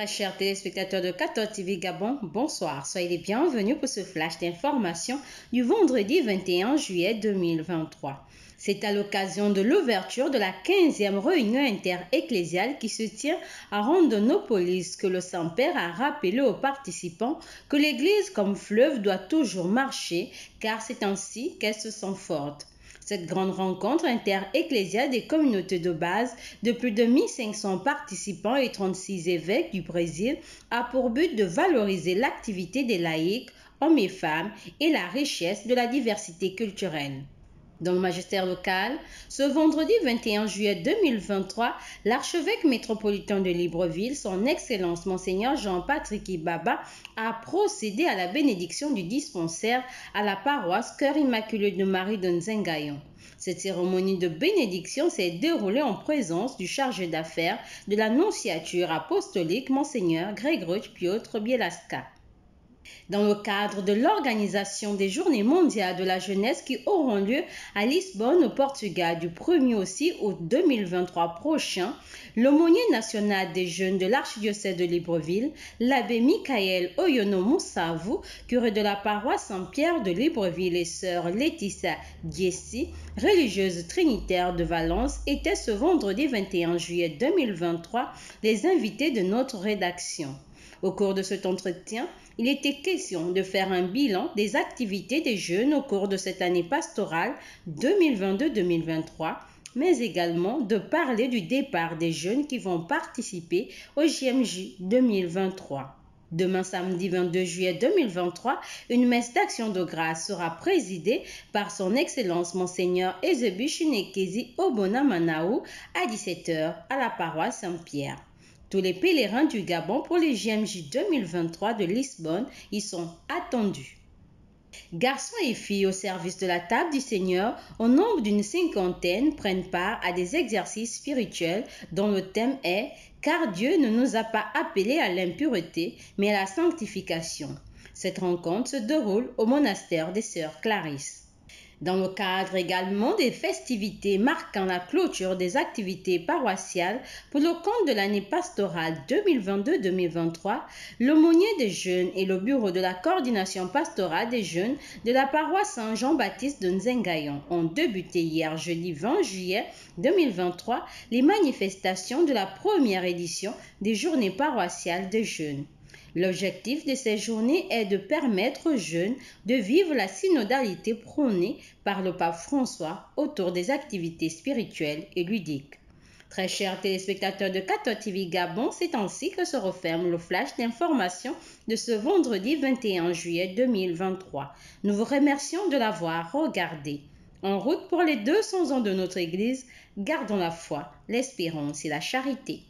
Très chers téléspectateurs de 14 TV Gabon, bonsoir. Soyez les bienvenus pour ce flash d'information du vendredi 21 juillet 2023. C'est à l'occasion de l'ouverture de la 15e réunion inter-ecclésiale qui se tient à Rondonópolis que le Saint-Père a rappelé aux participants que l'Église comme fleuve doit toujours marcher car c'est ainsi qu'elle se sent forte. Cette grande rencontre inter-ecclésiale des communautés de base de plus de 1500 participants et 36 évêques du Brésil a pour but de valoriser l'activité des laïcs, hommes et femmes, et la richesse de la diversité culturelle. Dans le magistère local, ce vendredi 21 juillet 2023, l'archevêque métropolitain de Libreville, son Excellence Monseigneur Jean-Patrick Ibaba, a procédé à la bénédiction du dispensaire à la paroisse Cœur Immaculé de Marie de Nzengayon. Cette cérémonie de bénédiction s'est déroulée en présence du chargé d'affaires de la nonciature apostolique Monseigneur Grzegorz Piotr Bielaska. Dans le cadre de l'organisation des Journées mondiales de la jeunesse qui auront lieu à Lisbonne au Portugal du 1er au 6 août 2023 prochain, l'aumônier national des jeunes de l'archidiocèse de Libreville, l'abbé Michael Oyono Moussavu, curé de la paroisse Saint-Pierre de Libreville et sœur Laetitia Giessi, religieuse trinitaire de Valence, étaient ce vendredi 21 juillet 2023 les invités de notre rédaction. Au cours de cet entretien, il était question de faire un bilan des activités des jeunes au cours de cette année pastorale 2022-2023, mais également de parler du départ des jeunes qui vont participer au JMJ 2023. Demain, samedi 22 juillet 2023, une messe d'action de grâce sera présidée par son Excellence Monseigneur Ezebi Chinekezi Obona Manaou à 17 h à la paroisse Saint-Pierre. Tous les pèlerins du Gabon pour les JMJ 2023 de Lisbonne y sont attendus. Garçons et filles au service de la table du Seigneur, au nombre d'une cinquantaine, prennent part à des exercices spirituels dont le thème est « Car Dieu ne nous a pas appelés à l'impureté, mais à la sanctification ». Cette rencontre se déroule au monastère des Sœurs Clarisses. Dans le cadre également des festivités marquant la clôture des activités paroissiales pour le compte de l'année pastorale 2022-2023, l'aumônier des jeunes et le bureau de la coordination pastorale des jeunes de la paroisse Saint-Jean-Baptiste de Nzengayon ont débuté hier jeudi 20 juillet 2023 les manifestations de la première édition des journées paroissiales des jeunes. L'objectif de ces journées est de permettre aux jeunes de vivre la synodalité prônée par le pape François autour des activités spirituelles et ludiques. Très chers téléspectateurs de 14 TV Gabon, c'est ainsi que se referme le flash d'information de ce vendredi 21 juillet 2023. Nous vous remercions de l'avoir regardé. En route pour les 200 ans de notre Église, gardons la foi, l'espérance et la charité.